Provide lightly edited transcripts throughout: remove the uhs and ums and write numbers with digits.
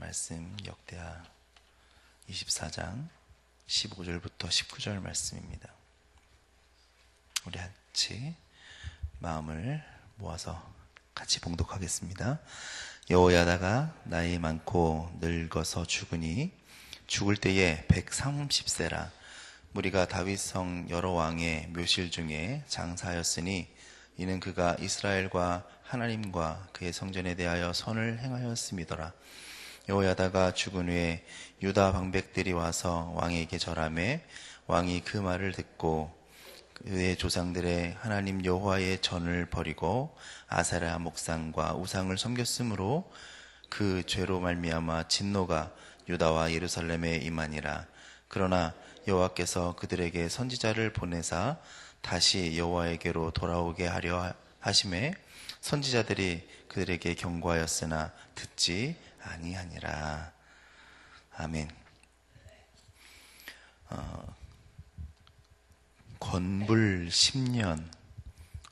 말씀 역대하 24장 15절부터 19절 말씀입니다. 우리 같이 마음을 모아서 같이 봉독하겠습니다. 여호야다가 나이 많고 늙어서 죽으니 죽을 때에 130세라. 무리가 다윗성 여러 왕의 묘실 중에 장사하였으니 이는 그가 이스라엘과 하나님과 그의 성전에 대하여 선을 행하였음이더라. 여호야다가 죽은 후에 유다 방백들이 와서 왕에게 절하매 왕이 그 말을 듣고 그의 조상들의 하나님 여호와의 전을 버리고 아세라 목상과 우상을 섬겼으므로 그 죄로 말미암아 진노가 유다와 예루살렘에 임하니라. 그러나 여호와께서 그들에게 선지자를 보내사 다시 여호와에게로 돌아오게 하려 하심에 선지자들이 그들에게 경고하였으나 듣지 아니하니라. 아멘. 권불 10년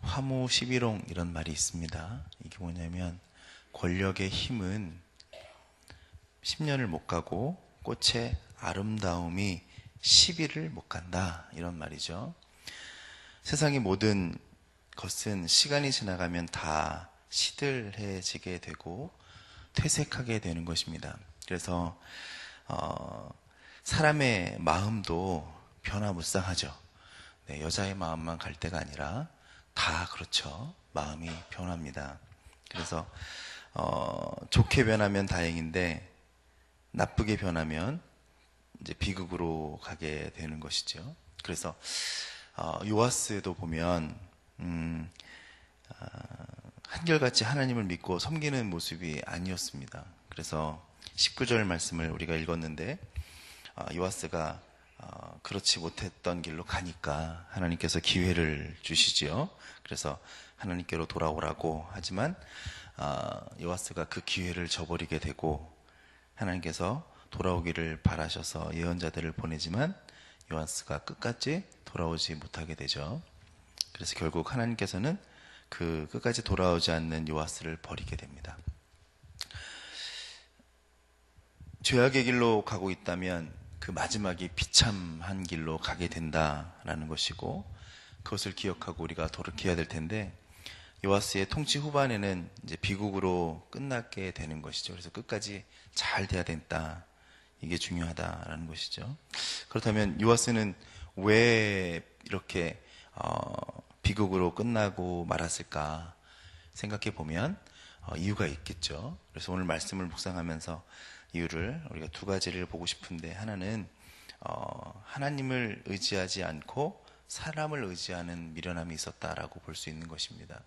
화무 11홍 이런 말이 있습니다. 이게 뭐냐면 권력의 힘은 10년을 못 가고 꽃의 아름다움이 10일을 못 간다 이런 말이죠. 세상의 모든 것은 시간이 지나가면 다 시들해지게 되고 퇴색하게 되는 것입니다. 그래서 사람의 마음도 변화무쌍하죠. 네, 여자의 마음만 갈 때가 아니라 다 그렇죠. 마음이 변합니다. 그래서 좋게 변하면 다행인데 나쁘게 변하면 이제 비극으로 가게 되는 것이죠. 그래서 요아스도 보면 한결같이 하나님을 믿고 섬기는 모습이 아니었습니다. 그래서 19절 말씀을 우리가 읽었는데 요아스가 그렇지 못했던 길로 가니까 하나님께서 기회를 주시지요. 그래서 하나님께로 돌아오라고 하지만 요아스가 그 기회를 저버리게 되고 하나님께서 돌아오기를 바라셔서 예언자들을 보내지만 요아스가 끝까지 돌아오지 못하게 되죠. 그래서 결국 하나님께서는 그 끝까지 돌아오지 않는 요아스를 버리게 됩니다. 죄악의 길로 가고 있다면 그 마지막이 비참한 길로 가게 된다라는 것이고 그것을 기억하고 우리가 돌이켜야 될 텐데 요아스의 통치 후반에는 이제 비극으로 끝나게 되는 것이죠. 그래서 끝까지 잘 돼야 된다. 이게 중요하다라는 것이죠. 그렇다면 요아스는 왜 이렇게 비극으로 끝나고 말았을까 생각해 보면 이유가 있겠죠. 그래서 오늘 말씀을 묵상하면서 이유를 우리가 두 가지를 보고 싶은데 하나는 하나님을 의지하지 않고 사람을 의지하는 미련함이 있었다라고 볼 수 있는 것입니다.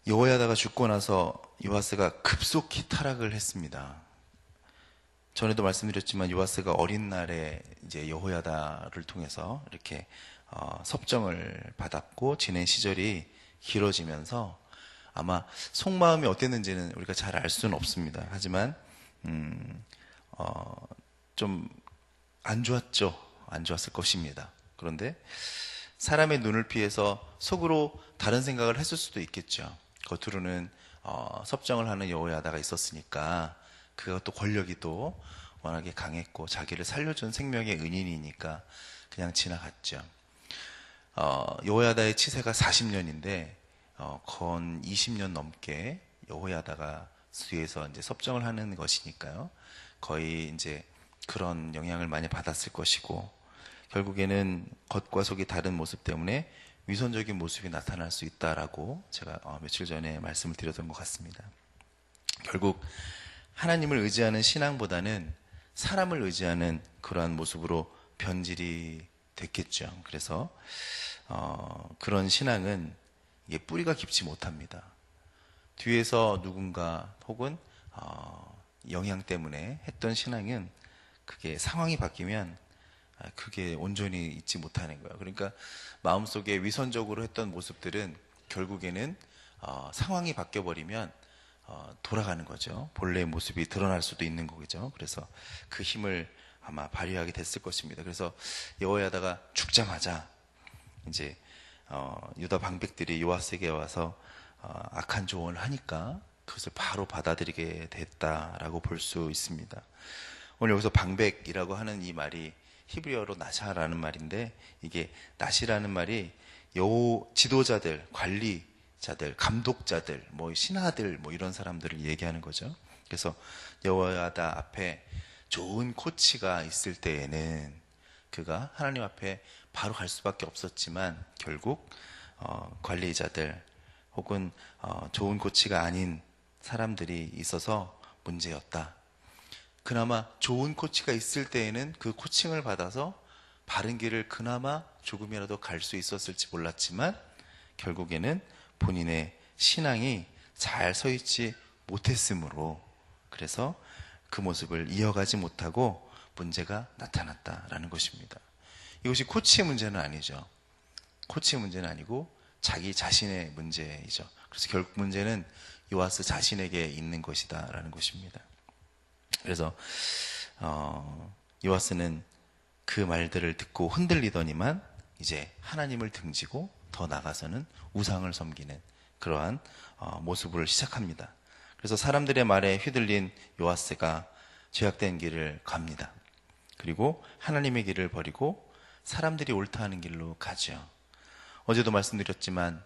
여호야다가 죽고 나서 요아스가 급속히 타락을 했습니다. 전에도 말씀드렸지만 요아스가 어린 날에 이제 여호야다를 통해서 이렇게 섭정을 받았고 지낸 시절이 길어지면서 아마 속마음이 어땠는지는 우리가 잘 알 수는 없습니다. 하지만 좀 안 좋았죠. 안 좋았을 것입니다. 그런데 사람의 눈을 피해서 속으로 다른 생각을 했을 수도 있겠죠. 겉으로는 섭정을 하는 여호야다가 있었으니까 그것도 권력이 또 워낙에 강했고 자기를 살려준 생명의 은인이니까 그냥 지나갔죠. 여호야다의 치세가 40년인데 건 20년 넘게 여호야다가 뒤에서 이제 섭정을 하는 것이니까요. 거의 이제 그런 영향을 많이 받았을 것이고 결국에는 겉과 속이 다른 모습 때문에 위선적인 모습이 나타날 수 있다라고 제가 며칠 전에 말씀을 드렸던 것 같습니다. 결국 하나님을 의지하는 신앙보다는 사람을 의지하는 그러한 모습으로 변질이 됐겠죠. 그래서 그런 신앙은 이게 뿌리가 깊지 못합니다. 뒤에서 누군가 혹은 영향 때문에 했던 신앙은 그게 상황이 바뀌면 그게 온전히 있지 못하는 거예요. 그러니까 마음속에 위선적으로 했던 모습들은 결국에는 상황이 바뀌어버리면 돌아가는 거죠. 본래의 모습이 드러날 수도 있는 거겠죠. 그래서 그 힘을 아마 발휘하게 됐을 것입니다. 그래서 여호야다가 죽자마자 이제 유다 방백들이 요아스에게 와서 악한 조언을 하니까 그것을 바로 받아들이게 됐다라고 볼 수 있습니다. 오늘 여기서 방백이라고 하는 이 말이 히브리어로 나샤라는 말인데, 이게 나시라는 말이 지도자들, 관리자들, 감독자들, 뭐 신하들, 뭐 이런 사람들을 얘기하는 거죠. 그래서 여호야다 앞에 좋은 코치가 있을 때에는 그가 하나님 앞에 바로 갈 수밖에 없었지만, 결국 관리자들 혹은 좋은 코치가 아닌 사람들이 있어서 문제였다. 그나마 좋은 코치가 있을 때에는 그 코칭을 받아서 바른 길을 그나마 조금이라도 갈 수 있었을지 몰랐지만, 결국에는 본인의 신앙이 잘 서 있지 못했으므로, 그래서 그 모습을 이어가지 못하고 문제가 나타났다라는 것입니다. 이것이 코치의 문제는 아니죠. 코치의 문제는 아니고 자기 자신의 문제이죠. 그래서 결국 문제는 요아스 자신에게 있는 것이다라는 것입니다. 그래서 요아스는 그 말들을 듣고 흔들리더니만 이제 하나님을 등지고 더 나가서는 우상을 섬기는 그러한 모습을 시작합니다. 그래서 사람들의 말에 휘둘린 요아스가 죄악된 길을 갑니다. 그리고 하나님의 길을 버리고 사람들이 옳다 하는 길로 가죠. 어제도 말씀드렸지만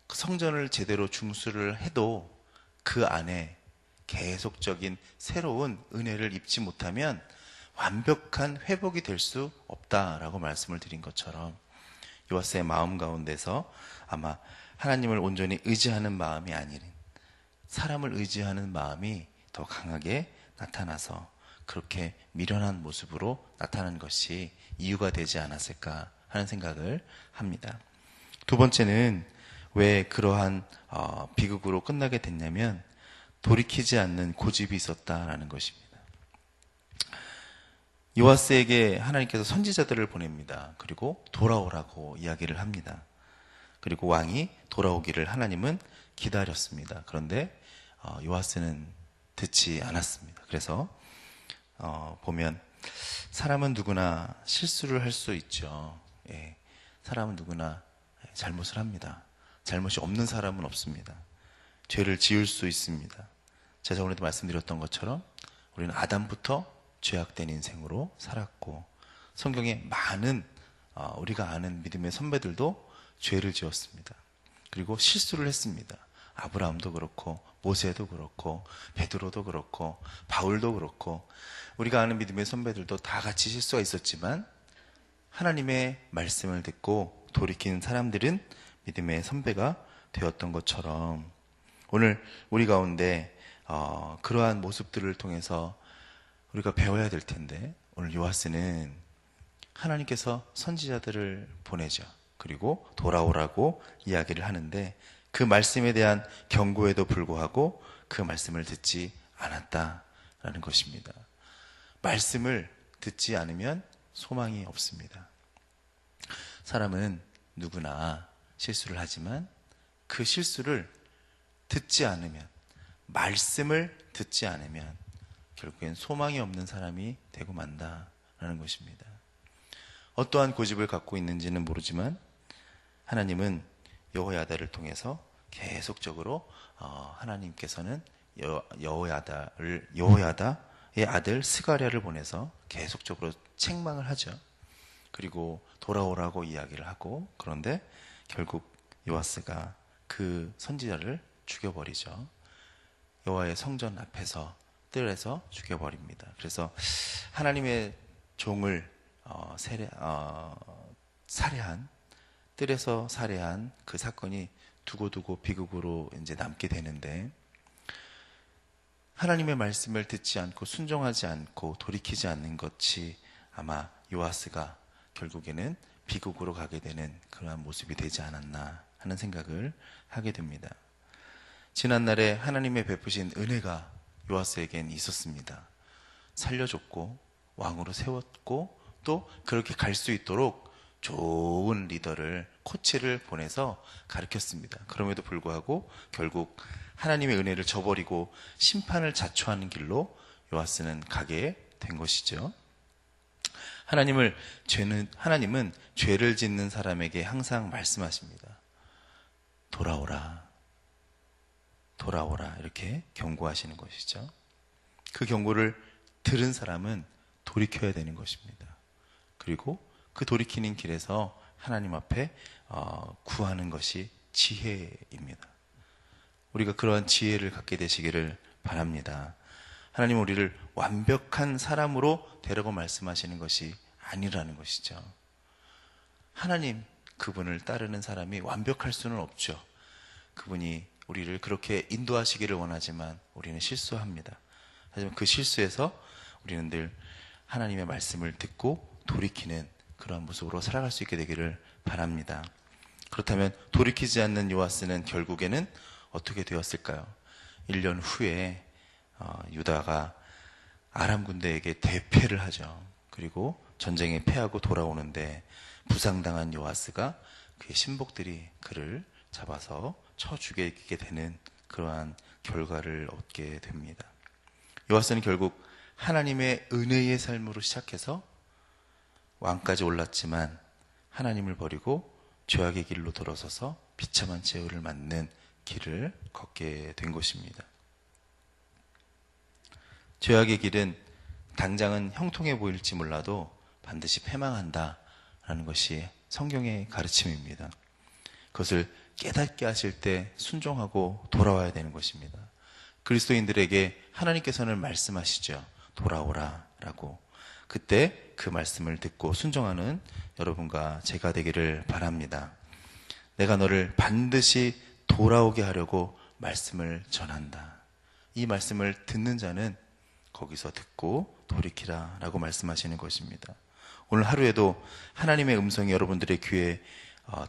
성전을 제대로 중수를 해도 그 안에 계속적인 새로운 은혜를 입지 못하면 완벽한 회복이 될 수 없다라고 말씀을 드린 것처럼, 요아스의 마음 가운데서 아마 하나님을 온전히 의지하는 마음이 아닌 사람을 의지하는 마음이 더 강하게 나타나서 그렇게 미련한 모습으로 나타난 것이 이유가 되지 않았을까 하는 생각을 합니다. 두 번째는 왜 그러한 비극으로 끝나게 됐냐면, 돌이키지 않는 고집이 있었다라는 것입니다. 요아스에게 하나님께서 선지자들을 보냅니다. 그리고 돌아오라고 이야기를 합니다. 그리고 왕이 돌아오기를 하나님은 기다렸습니다. 그런데 요아스는 듣지 않았습니다. 그래서 보면 사람은 누구나 실수를 할 수 있죠. 예, 사람은 누구나 잘못을 합니다. 잘못이 없는 사람은 없습니다. 죄를 지을 수 있습니다. 제가 저번에도 말씀드렸던 것처럼 우리는 아담부터 죄악된 인생으로 살았고, 성경에 많은 우리가 아는 믿음의 선배들도 죄를 지었습니다. 그리고 실수를 했습니다. 아브라함도 그렇고 모세도 그렇고 베드로도 그렇고 바울도 그렇고, 우리가 아는 믿음의 선배들도 다 같이 실수가 있었지만 하나님의 말씀을 듣고 돌이킨 사람들은 믿음의 선배가 되었던 것처럼, 오늘 우리 가운데 그러한 모습들을 통해서 우리가 배워야 될 텐데, 오늘 요아스는 하나님께서 선지자들을 보내죠. 그리고 돌아오라고 이야기를 하는데, 그 말씀에 대한 경고에도 불구하고 그 말씀을 듣지 않았다라는 것입니다. 말씀을 듣지 않으면 소망이 없습니다. 사람은 누구나 실수를 하지만 그 실수를 듣지 않으면, 말씀을 듣지 않으면 결국엔 소망이 없는 사람이 되고 만다라는 것입니다. 어떠한 고집을 갖고 있는지는 모르지만 하나님은 여호야다를 통해서 계속적으로 하나님께서는 여호야다의 아들 스가랴를 보내서 계속적으로 책망을 하죠. 그리고 돌아오라고 이야기를 하고, 그런데 결국 요아스가 그 선지자를 죽여버리죠. 여호와의 성전 앞에서, 뜰에서 죽여버립니다. 그래서 하나님의 종을 살해한, 뜰에서 살해한 그 사건이 두고두고 비극으로 이제 남게 되는데, 하나님의 말씀을 듣지 않고 순종하지 않고 돌이키지 않는 것이 아마 요아스가 결국에는 비극으로 가게 되는 그러한 모습이 되지 않았나 하는 생각을 하게 됩니다. 지난날에 하나님의 베푸신 은혜가 요아스에겐 있었습니다. 살려줬고 왕으로 세웠고, 또 그렇게 갈 수 있도록 좋은 리더를, 코치를 보내서 가르쳤습니다. 그럼에도 불구하고 결국 하나님의 은혜를 저버리고 심판을 자초하는 길로 요아스는 가게 된 것이죠. 하나님은 죄를 짓는 사람에게 항상 말씀하십니다. 돌아오라. 돌아오라 이렇게 경고하시는 것이죠. 그 경고를 들은 사람은 돌이켜야 되는 것입니다. 그리고 그 돌이키는 길에서 하나님 앞에 구하는 것이 지혜입니다. 우리가 그러한 지혜를 갖게 되시기를 바랍니다. 하나님은 우리를 완벽한 사람으로 되라고 말씀하시는 것이 아니라는 것이죠. 하나님 그분을 따르는 사람이 완벽할 수는 없죠. 그분이 우리를 그렇게 인도하시기를 원하지만 우리는 실수합니다. 하지만 그 실수에서 우리는 늘 하나님의 말씀을 듣고 돌이키는 그러한 모습으로 살아갈 수 있게 되기를 바랍니다. 그렇다면 돌이키지 않는 요아스는 결국에는 어떻게 되었을까요? 1년 후에 유다가 아람 군대에게 대패를 하죠. 그리고 전쟁에 패하고 돌아오는데 부상당한 요아스가 그의 신복들이 그를 잡아서 쳐 죽이게 되는 그러한 결과를 얻게 됩니다. 요아스는 결국 하나님의 은혜의 삶으로 시작해서 왕까지 올랐지만 하나님을 버리고 죄악의 길로 돌아서서 비참한 최후를 맞는 길을 걷게 된 것입니다. 죄악의 길은 당장은 형통해 보일지 몰라도 반드시 패망한다라는 것이 성경의 가르침입니다. 그것을 깨닫게 하실 때 순종하고 돌아와야 되는 것입니다. 그리스도인들에게 하나님께서는 말씀하시죠. 돌아오라 라고. 그때 그 말씀을 듣고 순종하는 여러분과 제가 되기를 바랍니다. 내가 너를 반드시 돌아오게 하려고 말씀을 전한다. 이 말씀을 듣는 자는 거기서 듣고 돌이키라 라고 말씀하시는 것입니다. 오늘 하루에도 하나님의 음성이 여러분들의 귀에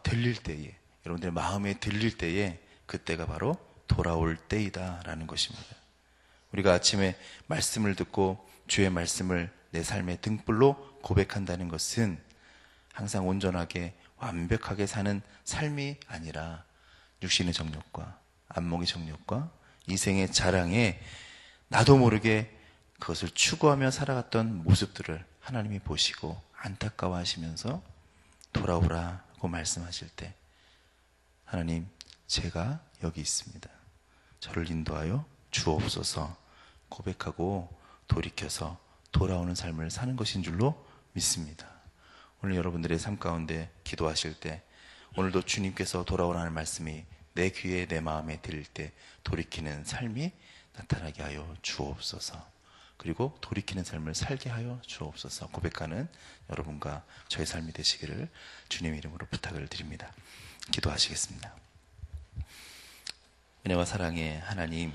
들릴 때에, 여러분들의 마음에 들릴 때에 그때가 바로 돌아올 때이다 라는 것입니다. 우리가 아침에 말씀을 듣고 주의 말씀을 내 삶의 등불로 고백한다는 것은 항상 온전하게 완벽하게 사는 삶이 아니라 육신의 정욕과 안목의 정욕과 이생의 자랑에 나도 모르게 그것을 추구하며 살아갔던 모습들을 하나님이 보시고 안타까워하시면서 돌아오라고 말씀하실 때 하나님 제가 여기 있습니다. 저를 인도하여 주옵소서 고백하고 돌이켜서 돌아오는 삶을 사는 것인 줄로 믿습니다. 오늘 여러분들의 삶 가운데 기도하실 때 오늘도 주님께서 돌아오라는 말씀이 내 귀에 내 마음에 들릴 때 돌이키는 삶이 나타나게 하여 주옵소서. 그리고 돌이키는 삶을 살게 하여 주옵소서 고백하는 여러분과 저의 삶이 되시기를 주님의 이름으로 부탁을 드립니다. 기도하시겠습니다. 은혜와 사랑의 하나님,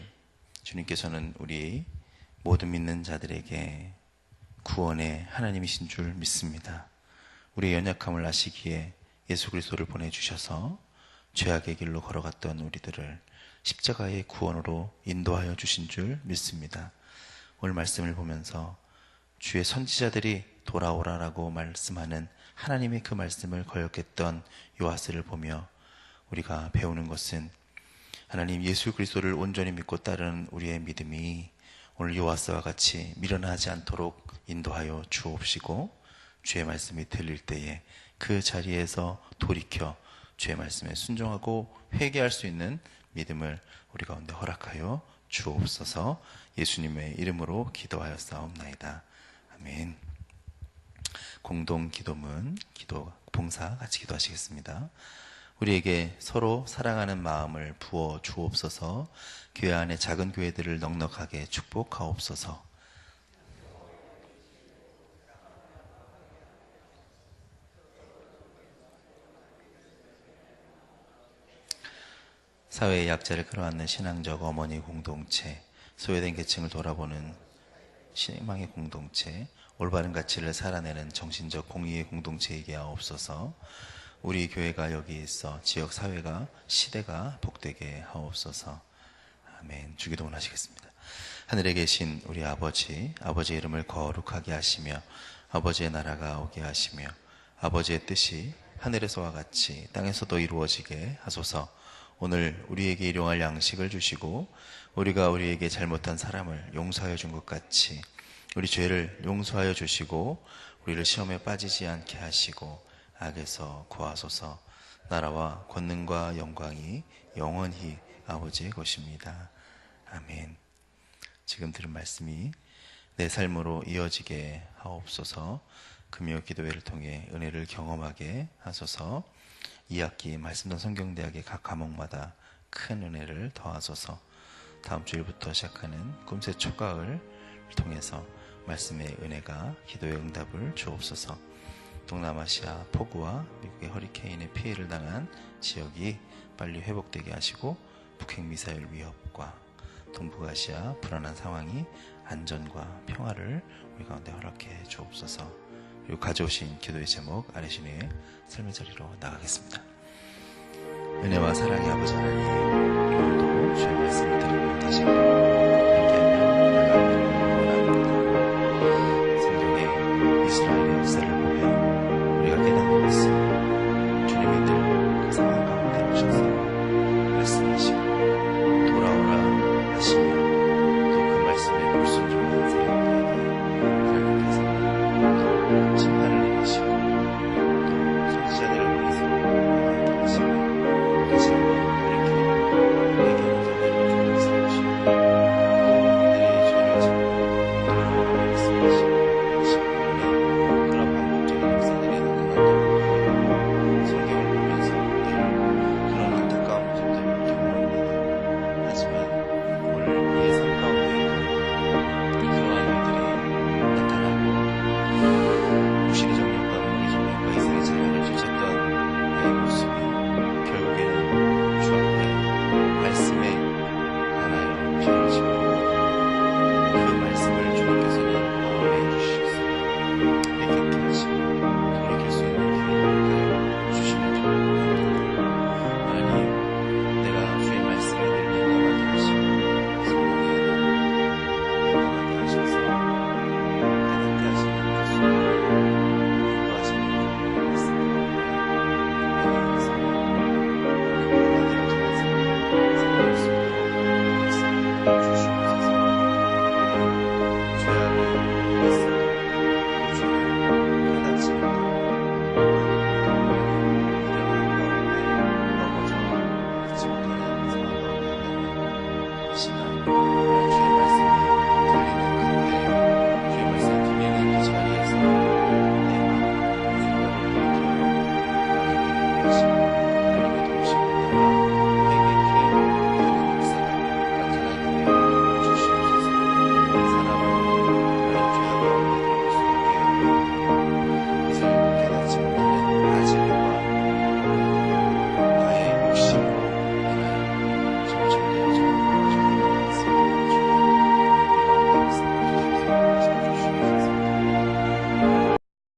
주님께서는 우리 모든 믿는 자들에게 구원의 하나님이신 줄 믿습니다. 우리의 연약함을 아시기에 예수 그리스도를 보내주셔서 죄악의 길로 걸어갔던 우리들을 십자가의 구원으로 인도하여 주신 줄 믿습니다. 오늘 말씀을 보면서 주의 선지자들이 돌아오라라고 말씀하는 하나님의 그 말씀을 거역했던 요아스를 보며 우리가 배우는 것은 하나님 예수 그리스도를 온전히 믿고 따르는 우리의 믿음이 오늘 요아스와 같이 미련하지 않도록 인도하여 주옵시고 주의 말씀이 들릴 때에 그 자리에서 돌이켜 주의 말씀에 순종하고 회개할 수 있는 믿음을 우리 가운데 허락하여 주옵소서. 예수님의 이름으로 기도하여 싸움나이다. 아멘. 공동 기도문, 기도 봉사 같이 기도하시겠습니다. 우리에게 서로 사랑하는 마음을 부어 주옵소서. 교회 안에 작은 교회들을 넉넉하게 축복하옵소서. 사회의 약자를 끌어안는 신앙적 어머니 공동체, 소외된 계층을 돌아보는 희망의 공동체, 올바른 가치를 살아내는 정신적 공의의 공동체이게 하옵소서. 우리 교회가 여기 있어 지역 사회가 시대가 복되게 하옵소서. 아멘. 주기도문 하시겠습니다. 하늘에 계신 우리 아버지, 아버지의 이름을 거룩하게 하시며 아버지의 나라가 오게 하시며 아버지의 뜻이 하늘에서와 같이 땅에서도 이루어지게 하소서. 오늘 우리에게 일용할 양식을 주시고 우리가 우리에게 잘못한 사람을 용서하여 준 것 같이 우리 죄를 용서하여 주시고 우리를 시험에 빠지지 않게 하시고 악에서 구하소서. 나라와 권능과 영광이 영원히 아버지의 것입니다. 아멘. 지금 들은 말씀이 내 삶으로 이어지게 하옵소서. 금요 기도회를 통해 은혜를 경험하게 하소서. 2학기 말씀전 성경대학의 각 과목마다 큰 은혜를 더하소서. 다음 주일부터 시작하는 꿈새 초가을을 통해서 말씀의 은혜가 기도의 응답을 주옵소서. 동남아시아 폭우와 미국의 허리케인의 피해를 당한 지역이 빨리 회복되게 하시고 북핵미사일 위협과 동북아시아 불안한 상황이 안전과 평화를 우리 가운데 허락해 주옵소서. 그리고 가져오신 기도의 제목 아뢰시는 삶의 자리로 나가겠습니다. 은혜와 사랑의 아버지 하나님, 오늘도 주의 말씀을 들으며 다시 한번